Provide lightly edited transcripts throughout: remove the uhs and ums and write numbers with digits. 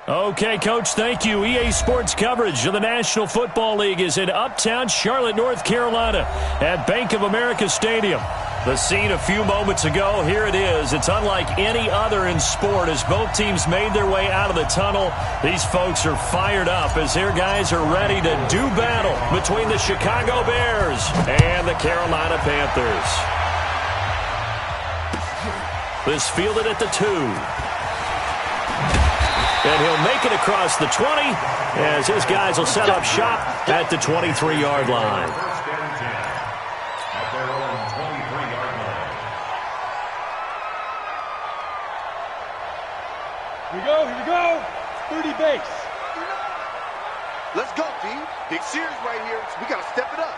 Okay, Coach, thank you. EA Sports coverage of the National Football League is in uptown Charlotte, North Carolina at Bank of America Stadium. The scene a few moments ago, here it is. It's unlike any other in sport as both teams made their way out of the tunnel. These folks are fired up as their guys are ready to do battle between the Chicago Bears and the Carolina Panthers. This fielded at the 2. And he'll make it across the 20 as his guys will set up shop at the 23-yard line. Here we go. 30 base. Let's go, team. Big series right here. We got to step it up.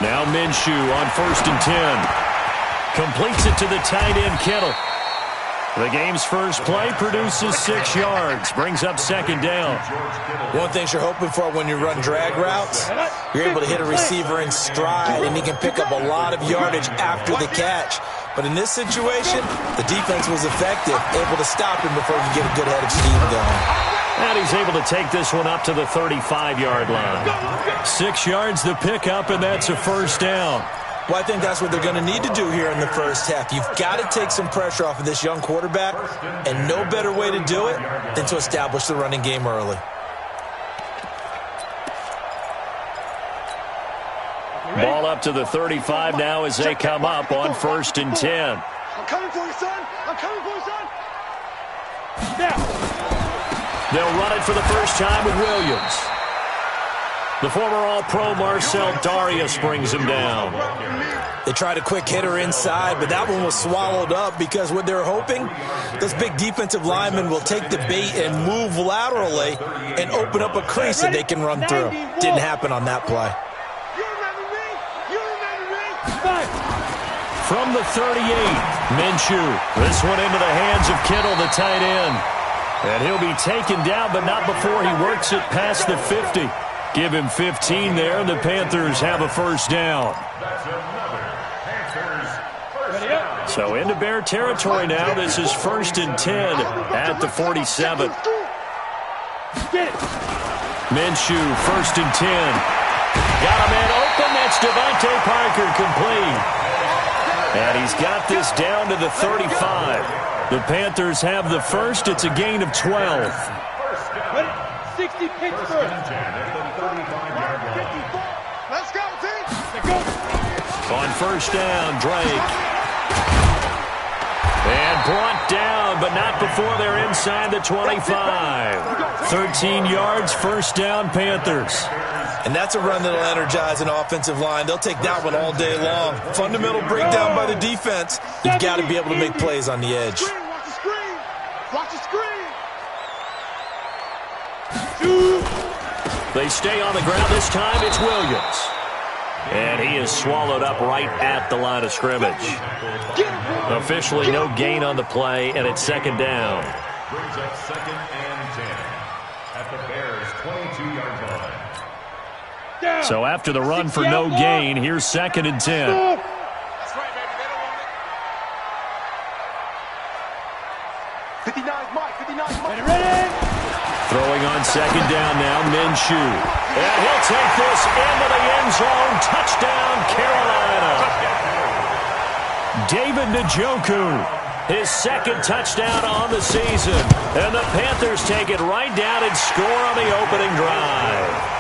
Now Minshew on 1st and 10. Completes it to the tight end, Kittle. The game's first play produces 6 yards. Brings up 2nd down. One thing you're hoping for when you run drag routes, you're able to hit a receiver in stride, and he can pick up a lot of yardage after the catch. But in this situation, the defense was effective, able to stop him before you get a good head of steam going. And he's able to take this one up to the 35-yard line. 6 yards the pickup, and that's a 1st down. Well, I think that's what they're going to need to do here in the first half. You've got to take some pressure off of this young quarterback, and no better way to do it than to establish the running game early. Ball up to the 35 now as they come up on 1st and 10. I'm coming for you, son. I'm coming for you, son. Now. They'll run it for the first time with Williams. The former All-Pro Marcel Darius brings him down. They tried a quick hitter inside, but that one was swallowed up because what they're hoping, those big defensive linemen will take the bait and move laterally and open up a crease that they can run through. Didn't happen on that play. From the 38, Minshew. This one into the hands of Kittle, the tight end. And he'll be taken down, but not before he works it past the 50. Give him 15 there, and the Panthers have a 1st down. So into Bear territory now. This is 1st and 10 at the 47. Minshew, 1st and 10. Got a man open. That's Devontae Parker complete. And he's got this down to the 35. The Panthers have the 1st. It's a gain of 12. 60 Pittsburgh. Let's go, team. On 1st down, Drake. And brought down, but not before they're inside the 25. 13 yards, 1st down, Panthers. And that's a run that'll energize an offensive line. They'll take that one all day long. Fundamental breakdown by the defense. You've got to be able to make plays on the edge. Watch the screen. Watch the screen. They stay on the ground. This time it's Williams. And he is swallowed up right at the line of scrimmage. Officially no gain on the play, and it's 2nd down. Brings up 2nd and 10 at the Bears' 22-yard line. So after the run for no gain, here's 2nd and 10. That's right, baby. They don't want it. 59's Mike. 59's Mike. Ready? Throwing on 2nd down now, Minshew. And he'll take this into the end zone. Touchdown, Carolina. David Njoku, his 2nd touchdown on the season. And the Panthers take it right down and score on the opening drive.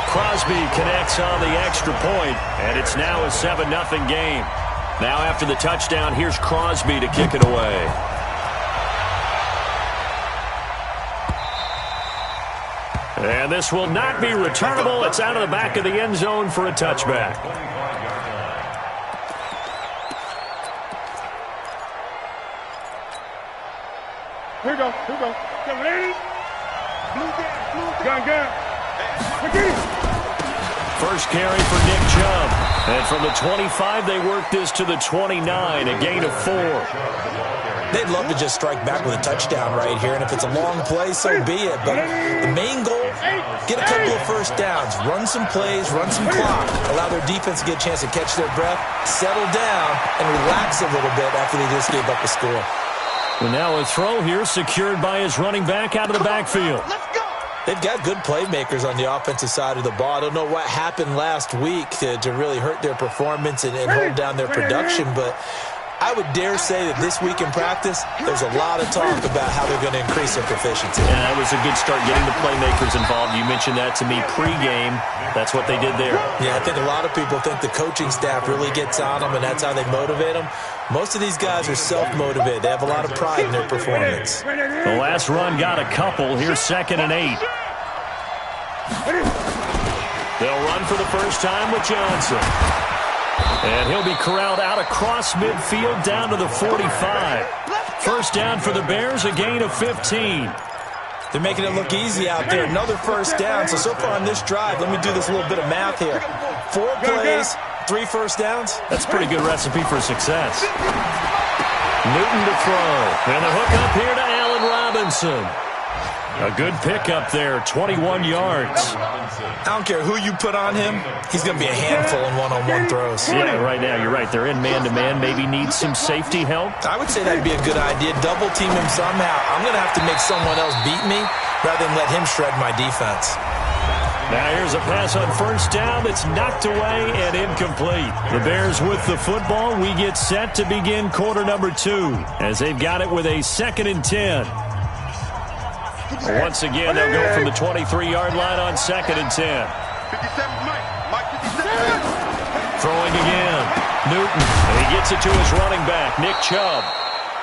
Crosby connects on the extra point, and it's now a 7-0 game. Now after the touchdown, here's Crosby to kick it away. And this will not be returnable. It's out of the back of the end zone for a touchback. Here we go. Get ready. Gun. First carry for Nick Chubb. And from the 25, they work this to the 29, a gain of 4. They'd love to just strike back with a touchdown right here, and if it's a long play, so be it. But the main goal Get a couple of first downs, run some plays, run some clock, allow their defense to get a chance to catch their breath, settle down, and relax a little bit after they just gave up a score. And now a throw here secured by his running back out of the backfield. They've got good playmakers on the offensive side of the ball. I don't know what happened last week to really hurt their performance and hold down their production, but I would dare say that this week in practice, there's a lot of talk about how they're going to increase their proficiency. And that was a good start getting the playmakers involved. You mentioned that to me pregame. That's what they did there. Yeah, I think a lot of people think the coaching staff really gets on them, and that's how they motivate them. Most of these guys are self-motivated. They have a lot of pride in their performance. The last run got a couple. Here's 2nd and 8. They'll run for the first time with Johnson. And he'll be corralled out across midfield down to the 45. First down for the Bears, a gain of 15. They're making it look easy out there. Another first down. So far on this drive, let me do this little bit of math here. 4 plays, 3 first downs. That's a pretty good recipe for success. Newton to throw. And the hook up here to Allen Robinson. A good pickup there, 21 yards. I don't care who you put on him. He's going to be a handful in one-on-one throws. Yeah, right now, you're right. They're in man-to-man. Maybe need some safety help. I would say that'd be a good idea. Double team him somehow. I'm going to have to make someone else beat me rather than let him shred my defense. Now here's a pass on first down that's knocked away and incomplete. The Bears with the football. We get set to begin quarter number 2 as they've got it with a 2nd and 10. Once again, they'll go from the 23-yard line on 2nd and 10. 57, Mike 57. Throwing again. Newton. And he gets it to his running back, Nick Chubb.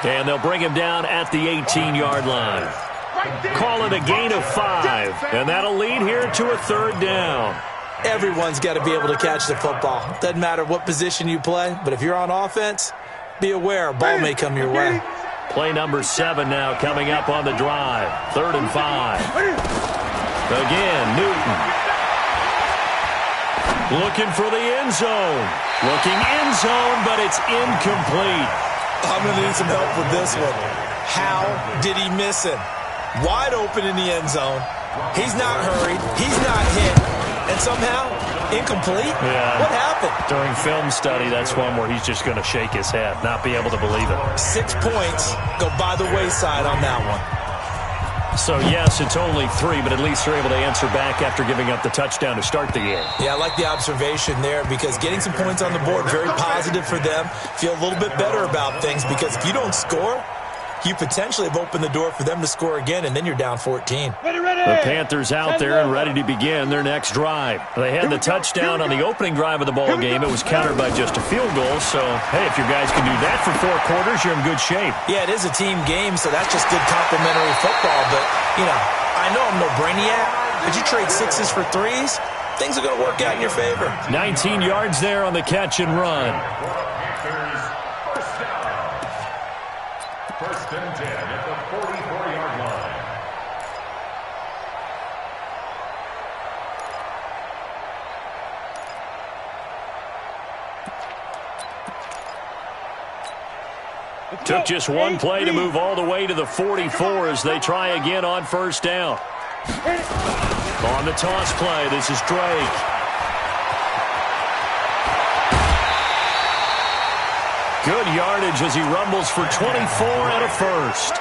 And they'll bring him down at the 18-yard line. Call it a gain of 5. And that'll lead here to a 3rd down. Everyone's got to be able to catch the football. Doesn't matter what position you play, but if you're on offense, be aware a ball may come your way. Play number 7 now coming up on the drive. 3rd and 5. Again, Newton. Looking for the end zone. Looking end zone, but it's incomplete. I'm going to need some help with this one. How did he miss it? Wide open in the end zone. He's not hurried. He's not hit. And somehow, incomplete? Yeah. What happened? During film study, that's one where he's just going to shake his head, not be able to believe it. 6 points go by the wayside on that one. So, yes, it's only 3, but at least they're able to answer back after giving up the touchdown to start the game. Yeah, I like the observation there because getting some points on the board, very positive for them. Feel a little bit better about things because if you don't score, you potentially have opened the door for them to score again, and then you're down 14. The Panthers out there and ready to begin their next drive. They had the touchdown on the opening drive of the ball game. It was countered by just a field goal. So, hey, if your guys can do that for 4 quarters, you're in good shape. Yeah, it is a team game, so that's just good complimentary football. But, you know, I know I'm no brainiac, but you trade 6s for 3s, things are going to work out in your favor. 19 yards there on the catch and run. First and 10 at the 44-yard line. Took just one play to move all the way to the 44 as they try again on first down. On the toss play, this is Drake. Good yardage as he rumbles for 24 and a first.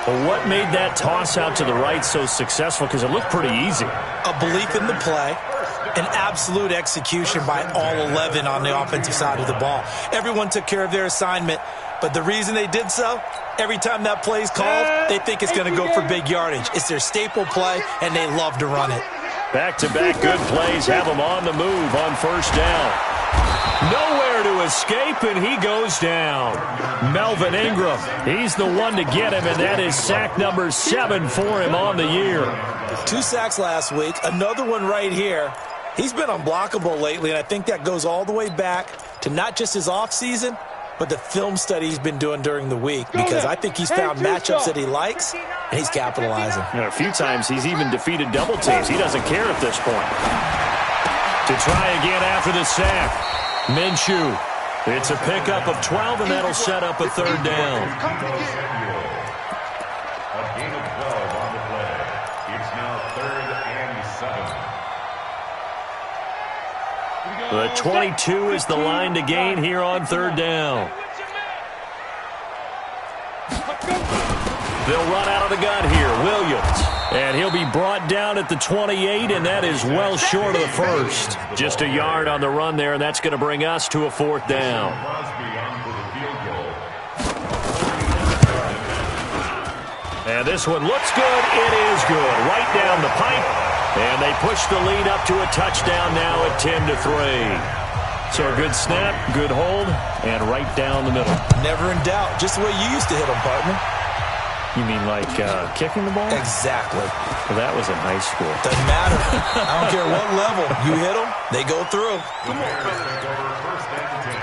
Well, what made that toss out to the right so successful? Because it looked pretty easy. A belief in the play, an absolute execution by all 11 on the offensive side of the ball. Everyone took care of their assignment, but the reason they did so, every time that play is called, they think it's going to go for big yardage. It's their staple play, and they love to run it. Back-to-back good plays have him on the move on first down. Nowhere to escape, and he goes down. Melvin Ingram, he's the one to get him, and that is sack number 7 for him on the year. 2 sacks last week, another one right here. He's been unblockable lately, and I think that goes all the way back to not just his offseason, but the film study he's been doing during the week, because I think he's found matchups that he likes, and he's capitalizing. You know, a few times he's even defeated double teams. He doesn't care at this point. To try again after the sack. Minshew. It's a pickup of 12, and that'll set up a 3rd down. A gain of 12 on the play. It's now 3rd and 7. The 22 is the line to gain here on third down. They'll run out of the gun here. Williams. And he'll be brought down at the 28, and that is well short of the first. Just a yard on the run there, and that's going to bring us to a fourth down. And this one looks good. It is good. Right down the pipe. And they push the lead up to a touchdown now at 10-3. So a good snap, good hold, and right down the middle. Never in doubt. Just the way you used to hit them, partner. You mean like kicking the ball? Exactly. Well, that was in high school. Doesn't matter. I don't care what level. You hit them, they go through. Come on, first and 10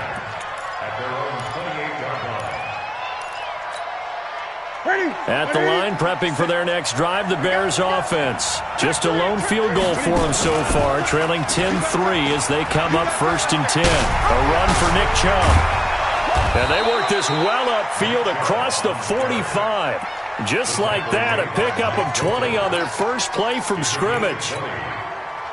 at their own 28-yard line. At the line, prepping for their next drive, the Bears offense. Just a lone field goal for them so far, trailing 10-3 as they come up first and 10. A run for Nick Chubb. And they work this well upfield across the 45. Just like that, a pickup of 20 on their first play from scrimmage.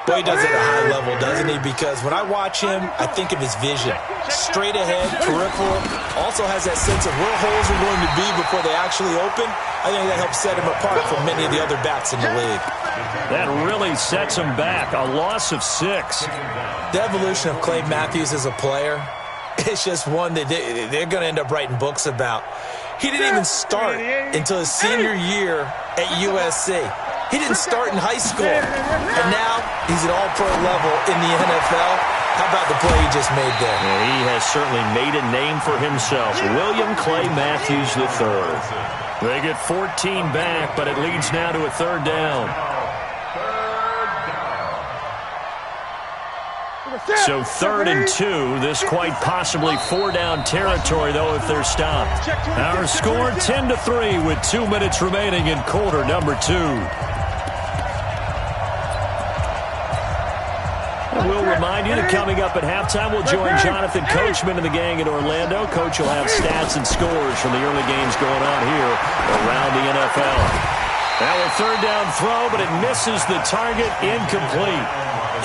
Well, he does it at a high level, doesn't he? Because when I watch him, I think of his vision. Straight ahead, peripheral. Also has that sense of where holes are going to be before they actually open. I think that helps set him apart from many of the other backs in the league. That really sets him back. A loss of 6. The evolution of Clay Matthews as a player, it's just one that they're going to end up writing books about. He didn't even start until his senior year at USC. He didn't start in high school, and now he's at all-pro level in the NFL. How about the play he just made there? Yeah, he has certainly made a name for himself. William Clay Matthews III. They get 14 back, but it leads now to a third down. So 3rd and 2. This quite possibly 4-down territory, though, if they're stopped. Our score 10-3 with 2 minutes remaining in quarter number 2. We'll remind you that coming up at halftime, we'll join Jonathan Coachman and the gang in Orlando. Coach will have stats and scores from the early games going on here around the NFL. Now a 3rd down throw, but it misses the target, incomplete.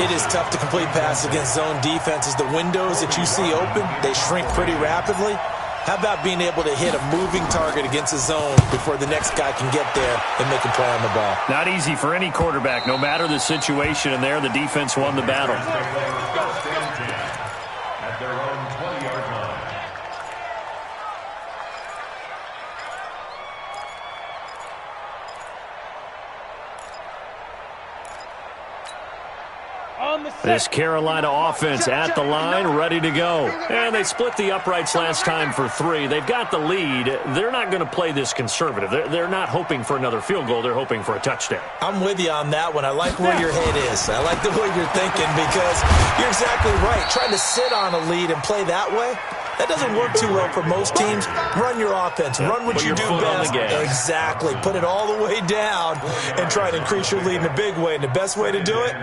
It is tough to complete pass against zone defenses. The windows that you see open, they shrink pretty rapidly. How about being able to hit a moving target against a zone before the next guy can get there and make a play on the ball? Not easy for any quarterback, no matter the situation, and there the defense won the battle. At their own 20-yard line. This Carolina offense at the line, ready to go. And they split the uprights last time for 3. They've got the lead. They're not going to play this conservative. They're not hoping for another field goal. They're hoping for a touchdown. I'm with you on that one. I like where your head is. I like the way you're thinking because you're exactly right. Trying to sit on a lead and play that way, that doesn't work too well for most teams. Run your offense. Run what you do best. Exactly. Put it all the way down and try to increase your lead in a big way. And the best way to do it,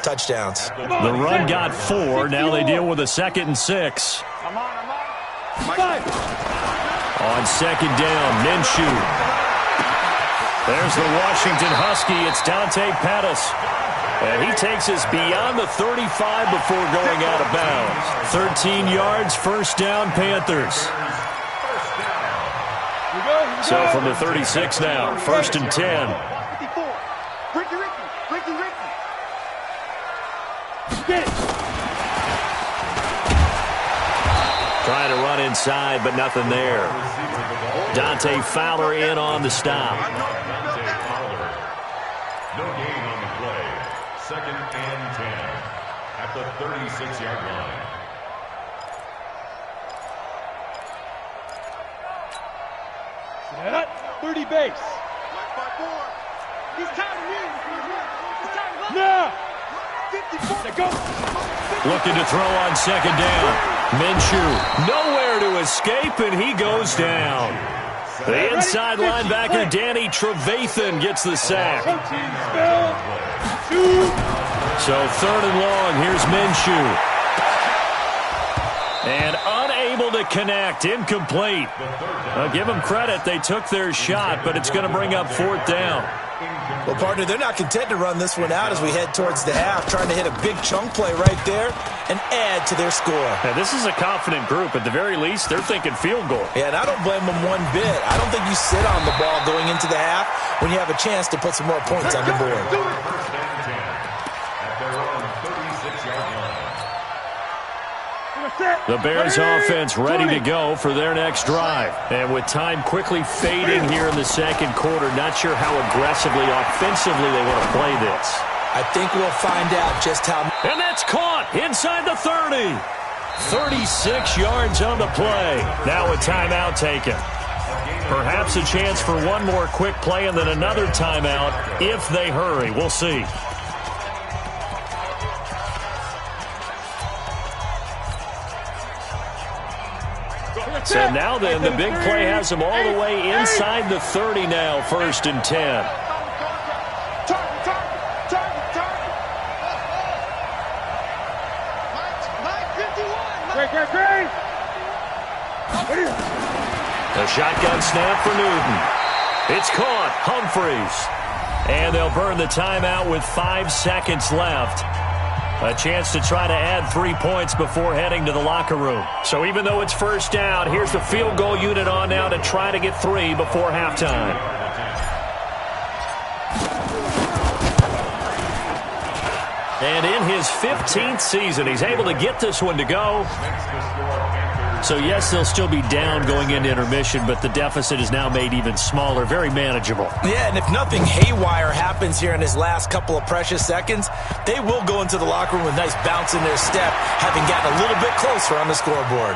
touchdowns. The run got 4. Now they deal with a 2nd and 6. On 2nd down, Minshew. There's the Washington Husky. It's Dante Pettis. And he takes us beyond the 35 before going out of bounds. 13 yards, 1st down, Panthers. So from the 36 now, 1st and 10. Trying to run inside, but nothing there. Dante Fowler in on the stop. No gain on the play. 2nd and 10 at the 36-yard line. Set up, 30 base. He's tired of me. Now. Go. Looking to throw on 2nd down. Minshew nowhere to escape, and he goes down. The inside linebacker, Danny Trevathan, gets the sack. So 3rd and long, here's Minshew. And unable to connect. Incomplete. Give them credit. They took their shot, but it's going to bring up 4th down. Well, partner, they're not content to run this one out as we head towards the half, trying to hit a big chunk play right there and add to their score. Now, this is a confident group. At the very least, they're thinking field goal. Yeah, and I don't blame them one bit. I don't think you sit on the ball going into the half when you have a chance to put some more points on the board. First and 10 at their own 36-yard line. The Bears offense ready to go for their next drive. And with time quickly fading here in the second quarter, not sure how aggressively, offensively they want to play this. I think we'll find out just how. And that's caught inside the 30. 36 yards on the play. Now a timeout taken. Perhaps a chance for one more quick play and then another timeout if they hurry. We'll see. So now then, the big play has them all the way inside the 30 now, 1st and 10. The shotgun snap for Newton. It's caught. Humphreys. And they'll burn the timeout with 5 seconds left. A chance to try to add 3 points before heading to the locker room. So even though it's 1st down, here's the field goal unit on now to try to get 3 before halftime. And in his 15th season, he's able to get this one to go. So, yes, they'll still be down going into intermission, but the deficit is now made even smaller, very manageable. Yeah, and if nothing haywire happens here in his last couple of precious seconds, they will go into the locker room with a nice bounce in their step, having gotten a little bit closer on the scoreboard.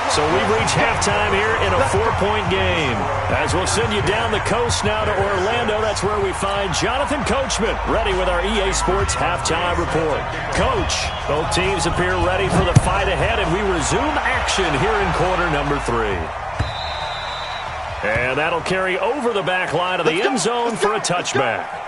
So we've reached halftime here in a 4-point game. As we'll send you down the coast now to Orlando, that's where we find Jonathan Coachman, ready with our EA Sports Halftime Report. Coach, both teams appear ready for the fight ahead, and we resume action here in quarter number 3. And that'll carry over the back line of the end zone for a touchback.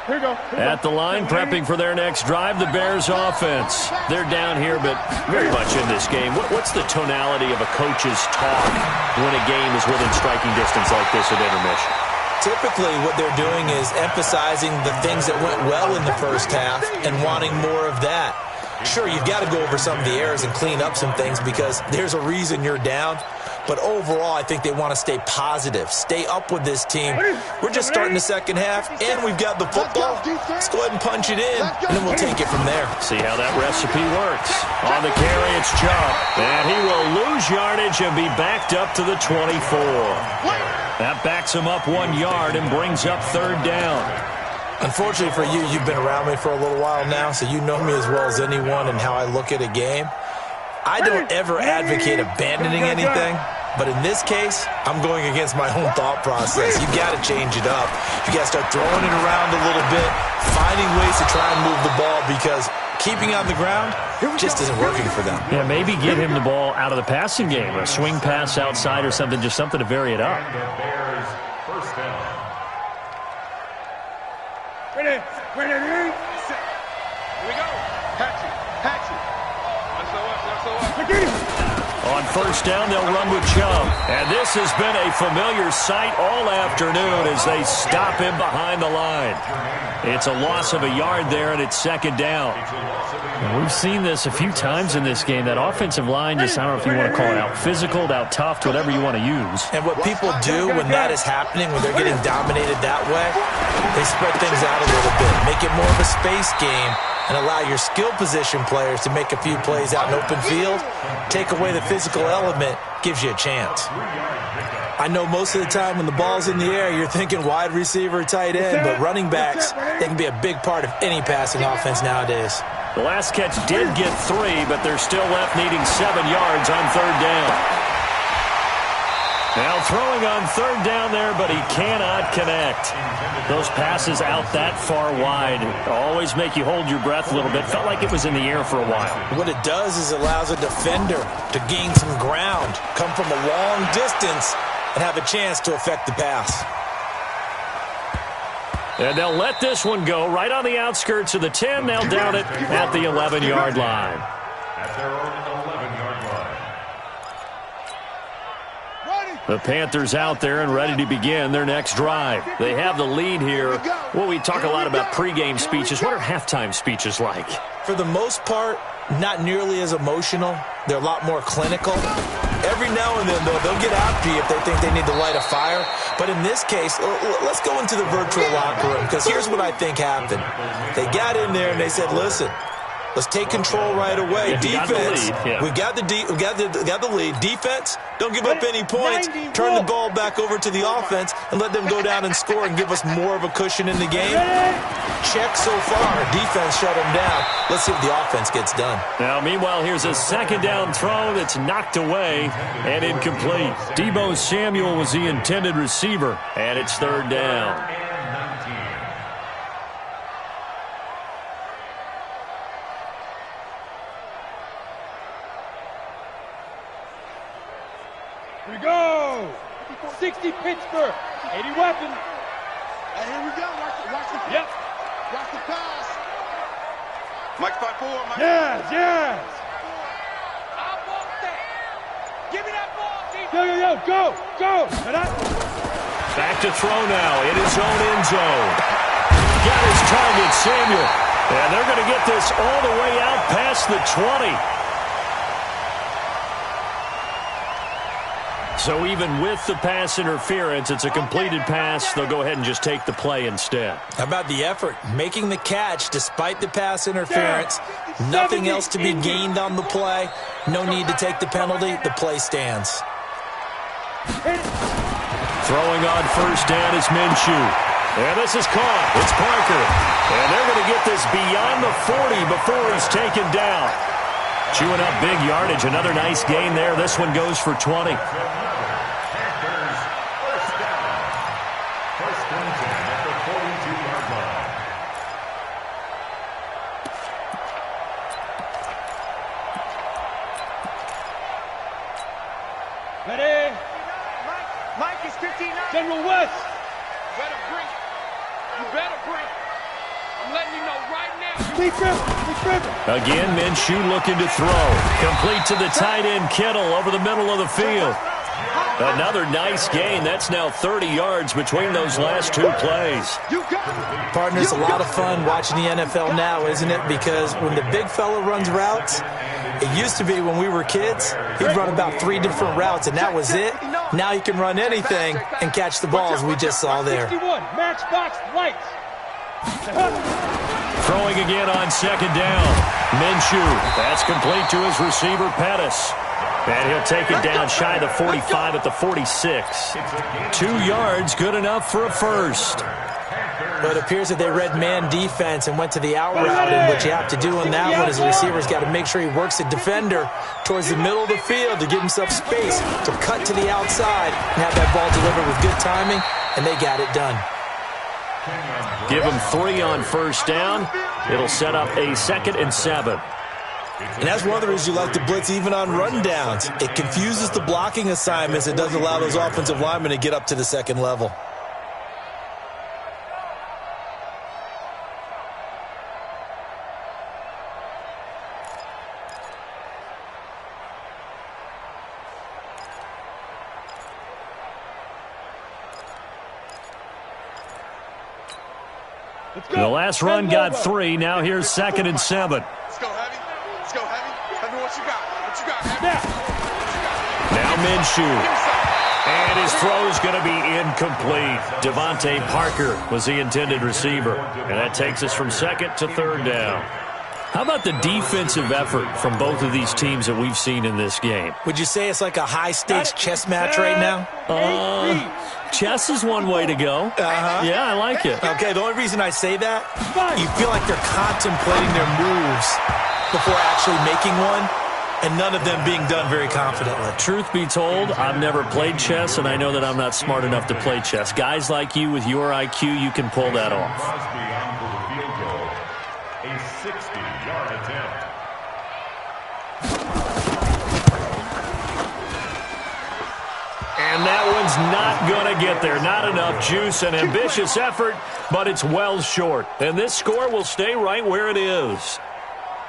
At the line, prepping for their next drive, the Bears offense. They're down here, but very much in this game. What's the tonality of a coach's talk when a game is within striking distance like this at intermission? Typically, what they're doing is emphasizing the things that went well in the first half and wanting more of that. Sure, you've got to go over some of the errors and clean up some things because there's a reason you're down. But overall, I think they want to stay positive, stay up with this team. We're just starting the second half, and we've got the football. Let's go ahead and punch it in, and then we'll take it from there. See how that recipe works. On the carry, it's Chubb. And he will lose yardage and be backed up to the 24. That backs him up 1 yard and brings up 3rd down. Unfortunately for you, you've been around me for a little while now, so you know me as well as anyone and how I look at a game. I don't ever advocate abandoning anything, but in this case, I'm going against my own thought process. You've got to change it up. You got to start throwing it around a little bit, finding ways to try and move the ball because keeping on the ground just isn't working for them. Yeah, maybe get him the ball out of the passing game, a swing pass outside or something, just something to vary it up. Bears first down. Ready. Here we go. Patchy. On 1st down, they'll run with Chubb. And this has been a familiar sight all afternoon as they stop him behind the line. It's a loss of a yard there, and it's 2nd down. And we've seen this a few times in this game. That offensive line just, I don't know if you want to call it out physical, out tough, whatever you want to use. And what people do when that is happening, when they're getting dominated that way, they spread things out a little bit, make it more of a space game, and allow your skill position players to make a few plays out in open field. Take away the physical element, gives you a chance. I know most of the time when the ball's in the air, you're thinking wide receiver, tight end, but running backs, they can be a big part of any passing offense nowadays. The last catch did get 3, but they're still left needing 7 yards on 3rd down. Now throwing on 3rd down there, but he cannot connect. Those passes out that far wide always make you hold your breath a little bit. Felt like it was in the air for a while. What it does is it allows a defender to gain some ground, come from a long distance, and have a chance to affect the pass. And they'll let this one go right on the outskirts of the 10. They'll down it at the 11-yard line. At their own 11-yard line. The Panthers out there and ready to begin their next drive. They have the lead here. Well, we talk a lot about pregame speeches. What are halftime speeches like? For the most part, not nearly as emotional. They're a lot more clinical. Every now and then, though, they'll get after you if they think they need to light a fire. But in this case, let's go into the virtual locker room, because here's what I think happened. They got in there and they said, listen, let's take control right away. Defense, we've got the lead. Defense, don't give up any points. Turn the ball back over to the offense and let them go down and score and give us more of a cushion in the game. Check so far. Defense shut them down. Let's see if the offense gets done. Now, meanwhile, here's a second down throw that's knocked away and incomplete. Deebo Samuel was the intended receiver, and it's third down. Here we go. 60 Pittsburgh. 80 weapon. And here we go. Watch the Yep. Watch the pass. Mike 5-4. Mike. Yes. I want that. Give me that ball, defense. Go. Back to throw now in his own end zone. Got his target, Samuel. And they're going to get this all the way out past the 20. So even with the pass interference, it's a completed pass. They'll go ahead and just take the play instead. How about the effort? Making the catch despite the pass interference. Nothing else to be gained on the play. No need to take the penalty. The play stands. Throwing on first down is Minshew. And this is caught. It's Parker. And they're going to get this beyond the 40 before he's taken down. Chewing up big yardage. Another nice gain there. This one goes for 20. Ready? Mike is 59. General West. You better bring. I'm letting you know right now. Lee Griffin. Again, Minshew looking to throw. Complete to the tight end, Kittle, over the middle of the field. Another nice gain. That's now 30 yards between those last two plays. Partner, it's a lot of fun watching the NFL now, isn't it? Because when the big fella runs routes, it used to be when we were kids, he'd run about 3 different routes, and that was it. Now he can run anything and catch the balls we just saw there. 61, matchbox lights. Throwing again on second down. Minshew. That's complete to his receiver, Pettis. And he'll take it down shy of the 45 at the 46. 2 yards, good enough for a first. But it appears that they read man defense and went to the out route, and what you have to do on that one is the receiver's got to make sure he works the defender towards the middle of the field to give himself space to cut to the outside and have that ball delivered with good timing, and they got it done. Give him 3 on first down. It'll set up a 2nd and 7. And that's one of the reasons you like to blitz even on rundowns. It confuses the blocking assignments. It doesn't allow those offensive linemen to get up to the second level. The last run got 3. Now here's 2nd and 7. Let's go, Heavy. Heavy, what you got? Heavy? Now Minshew. And his throw's going to be incomplete. Devontae Parker was the intended receiver. And that takes us from 2nd to 3rd down. How about the defensive effort from both of these teams that we've seen in this game? Would you say it's like a high-stakes chess match right now? Chess is one way to go. Yeah, I like it. Okay, the only reason I say that, you feel like they're contemplating their moves before actually making one, and none of them being done very confidently. Truth be told, I've never played chess, and I know that I'm not smart enough to play chess. Guys like you with your IQ, you can pull that off. A 60-yard attempt. And that one's not going to get there. Not enough juice. An ambitious effort, but it's well short. And this score will stay right where it is.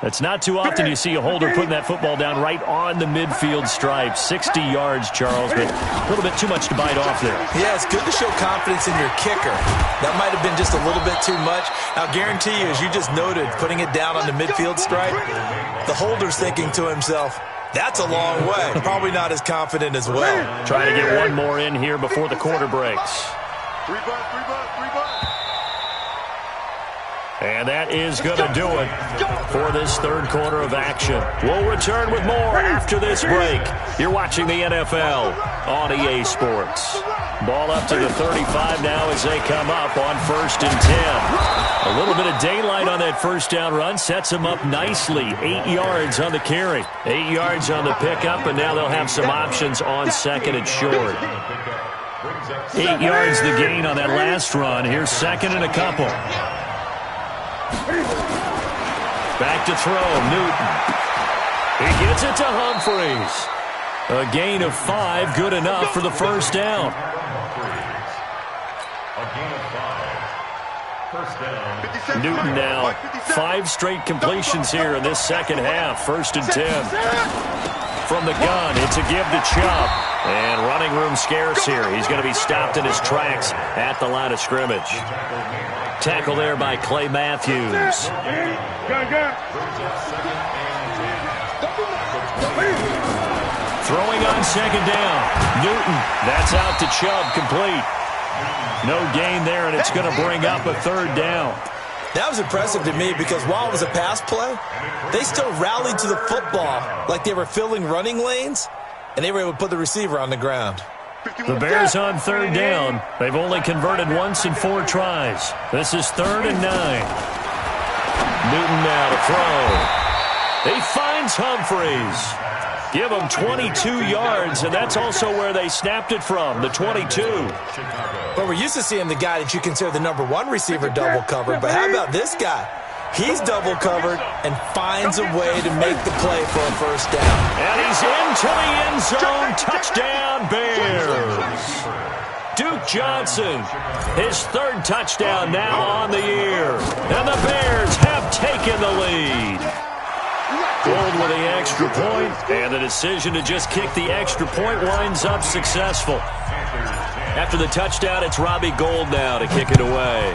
It's not too often you see a holder putting that football down right on the midfield stripe. 60 yards, Charles, but a little bit too much to bite off there. Yeah, it's good to show confidence in your kicker. That might have been just a little bit too much. I'll guarantee you, as you just noted, putting it down on the midfield stripe, the holder's thinking to himself, that's a long way. Probably not as confident as well. Trying to get one more in here before the quarter breaks. 3 bucks, 3 bucks, 3 bucks. And that is going to do it for this third quarter of action. We'll return with more after this break. You're watching the NFL on EA Sports. Ball up to the 35 now as they come up on 1st and 10. A little bit of daylight on that first down run sets them up nicely. 8 yards on the carry, 8 yards on the pickup, and now they'll have some options on 2nd and short. 8 yards the gain on that last run. Here's 2nd and a couple. Back to throw, Newton. He gets it to Humphreys. A gain of 5, good enough for the first down. Newton now 5 straight completions here in this second half. 1st and 10. From the gun, it's a give to Chubb. And running room scarce here. He's going to be stopped in his tracks at the line of scrimmage. Tackle there by Clay Matthews. Throwing on 2nd down. Newton, that's out to Chubb, complete. No gain there, and it's going to bring up a 3rd down. That was impressive to me because while it was a pass play, they still rallied to the football like they were filling running lanes, and they were able to put the receiver on the ground. The Bears on 3rd down. They've only converted once in 4 tries. This is 3rd and 9. Newton now to throw. He finds Humphreys. Give him 22 yards, and that's also where they snapped it from, the 22. But we're used to seeing the guy that you consider the number 1 receiver double covered. But how about this guy? He's double covered and finds a way to make the play for a first down. And he's into the end zone. Touchdown, Bears. Duke Johnson, his 3rd touchdown now on the year. And the Bears have taken the lead. Gold with the extra point, and the decision to just kick the extra point winds up successful. After the touchdown, it's Robbie Gould now to kick it away.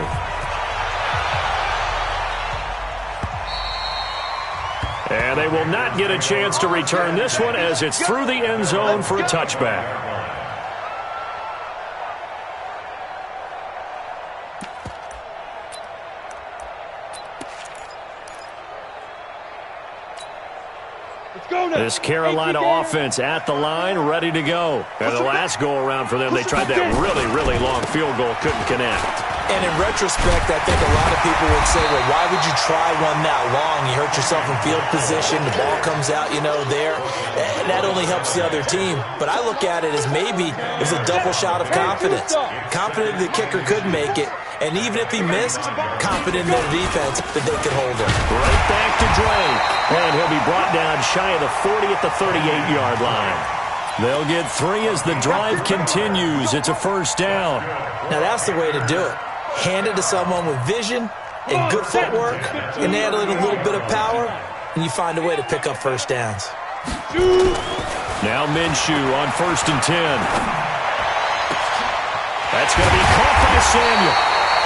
And they will not get a chance to return this one as it's through the end zone for a touchback. This Carolina offense at the line, ready to go. And the last go-around for them, they tried that really, really long field goal, couldn't connect. And in retrospect, I think a lot of people would say, well, why would you try one that long? You hurt yourself in field position, the ball comes out, there. And that only helps the other team. But I look at it as maybe it was a double shot of confidence. Confident the kicker could make it. And even if he missed, confident in their defense that they could hold him. Right back to Drake. And he'll be brought down shy of the 40 at the 38-yard line. They'll get 3 as the drive continues. It's a first down. Now that's the way to do it. Hand it to someone with vision and good footwork, and add in a little bit of power, and you find a way to pick up first downs. Now Minshew on 1st and 10. That's going to be caught by Samuel.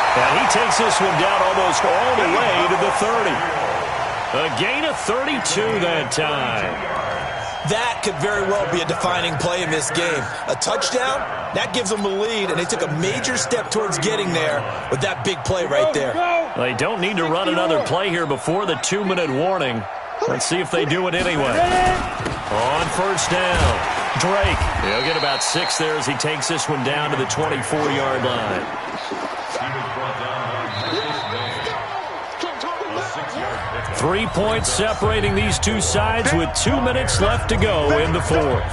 And he takes this one down almost all the way to the 30. A gain of 32 that time. That could very well be a defining play in this game. A touchdown, that gives them a lead, and they took a major step towards getting there with that big play right there. They don't need to run another play here before the 2-minute warning. Let's see if they do it anyway. On first down, Drake. He'll get about 6 there as he takes this one down to the 24-yard line. 3 points separating these two sides with 2 minutes left to go in the 4th.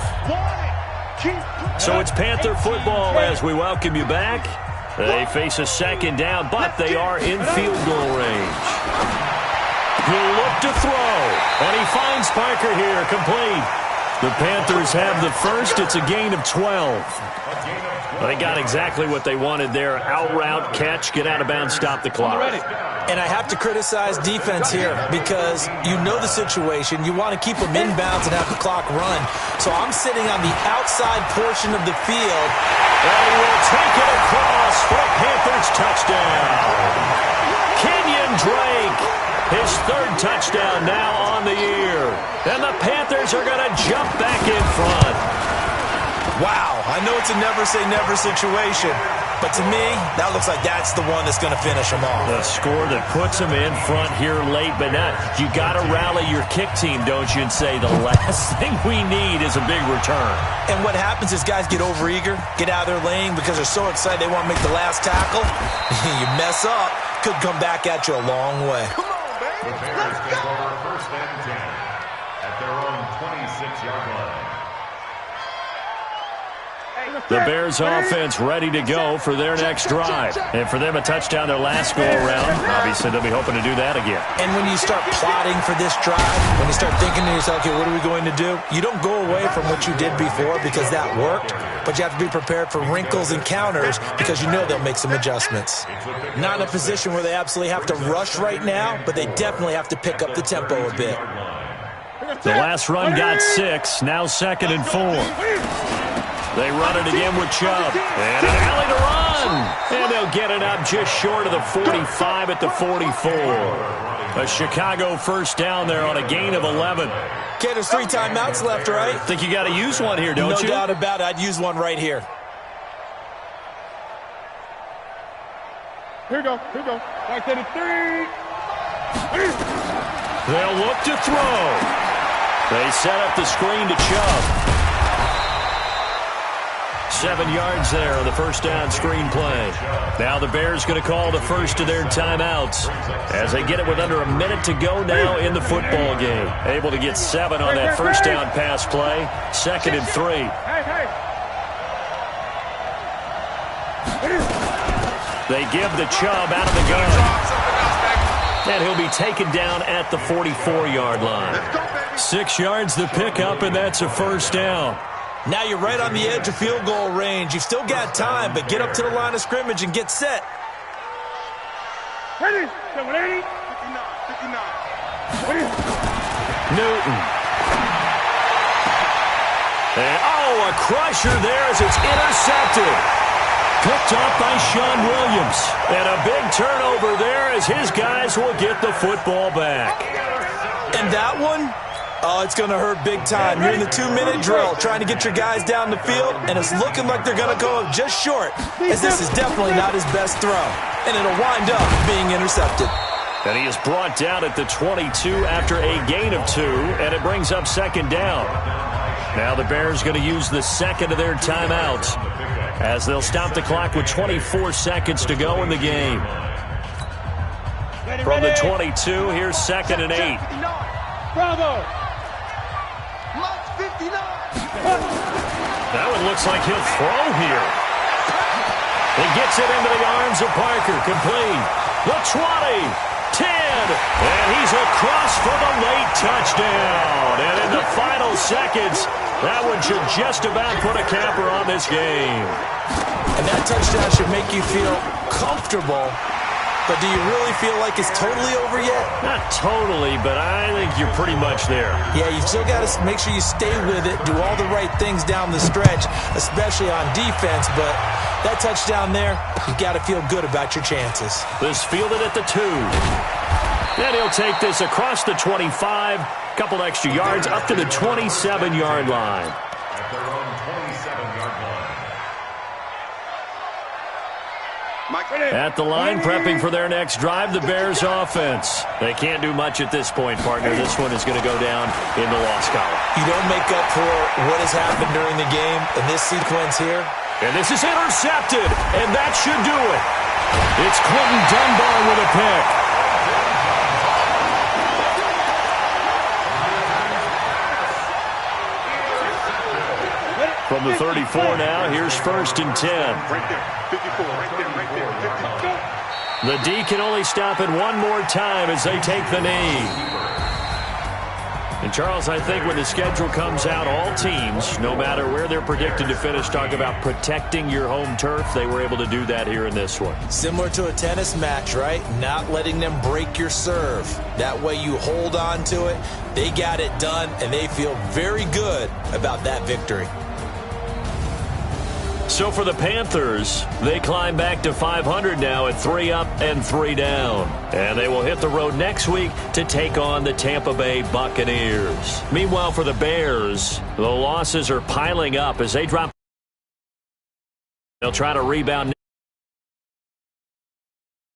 So it's Panther football as we welcome you back. They face a second down, but they are in field goal range. He'll look to throw, and he finds Parker here, complete. The Panthers have the first. It's a gain of 12. They got exactly what they wanted there. Out route, catch, get out of bounds, stop the clock. And I have to criticize defense here because you know the situation. You want to keep them inbounds and have the clock run. So I'm sitting on the outside portion of the field. And he will take it across for a Panthers touchdown. Kenyon Drake, his third touchdown now on the year. And the Panthers are going to jump back in front. Wow, I know it's a never-say-never situation, but to me, that looks like that's the one that's going to finish them off. The score that puts them in front here late, but now you got to rally your kick team, don't you, and say the last thing we need is a big return. And what happens is guys get overeager, get out of their lane because they're so excited they want to make the last tackle. You mess up, could come back at you a long way. Come on, baby. The Bears take over first and 10 at their own 26-yard line. The Bears offense ready to go for their next drive. And for them, a touchdown their last go-around. Obviously, they'll be hoping to do that again. And when you start plotting for this drive, when you start thinking to yourself, okay, what are we going to do? You don't go away from what you did before because that worked, but you have to be prepared for wrinkles and counters because you know they'll make some adjustments. Not in a position where they absolutely have to rush right now, but they definitely have to pick up the tempo a bit. The last run got 6, now 2nd and 4. They run it again with Chubb. And an alley to run. And they'll get it up just short of the 45 at the 44. A Chicago first down there on a gain of 11. Okay, there's 3 timeouts left, right? Think you got to use one here, don't you? No doubt about it. I'd use one right here. Here we go. Back to the 3. They'll look to throw. They set up the screen to Chubb. 7 yards there on the first down screen play. Now the Bears going to call the first of their timeouts as they get it with under a minute to go now in the football game. Able to get 7 on that first down pass play. 2nd and 3. They give the Chubb out of the gun. And he'll be taken down at the 44-yard line. 6 yards the pickup, and that's a first down. Now you're right on the edge of field goal range. You've still got time, but get up to the line of scrimmage and get set. Ready? 780. 59. Newton. And, a crusher there as it's intercepted. Picked off by Sean Williams. And a big turnover there as his guys will get the football back. And that one? Oh, it's going to hurt big time. You're in the 2-minute drill trying to get your guys down the field, and it's looking like they're going to go just short, as this is definitely not his best throw. And it'll wind up being intercepted. And he is brought down at the 22 after a gain of 2, and it brings up 2nd down. Now the Bears going to use the second of their timeouts as they'll stop the clock with 24 seconds to go in the game. From the 22, here's 2nd and 8. Bravo. That one looks like he'll throw here. He gets it into the arms of Parker. Complete. The 20. 10. And he's across for the late touchdown. And in the final seconds, that one should just about put a capper on this game. And that touchdown should make you feel comfortable. But do you really feel like it's totally over yet? Not totally, but I think you're pretty much there. Yeah, you've still got to make sure you stay with it, do all the right things down the stretch, especially on defense. But that touchdown there, you've got to feel good about your chances. This fielded at the 2. Then he'll take this across the 25, couple extra yards up to the 27-yard line. At their own 27-yard line. At the line, prepping for their next drive, the Bears offense. They can't do much at this point, partner. This one is going to go down in the loss column. You don't make up for what has happened during the game in this sequence here. And this is intercepted, and that should do it. It's Clinton Dunbar with a pick. From the 34 now, here's 1st and 10. Right there. 54. Right there. 54. The D can only stop it one more time as they take the knee. And, Charles, I think when the schedule comes out, all teams, no matter where they're predicted to finish, talk about protecting your home turf. They were able to do that here in this one. Similar to a tennis match, right? Not letting them break your serve. That way you hold on to it. They got it done, and they feel very good about that victory. So for the Panthers, they climb back to 500 now at 3 up and 3 down. And they will hit the road next week to take on the Tampa Bay Buccaneers. Meanwhile, for the Bears, the losses are piling up as they drop. They'll try to rebound.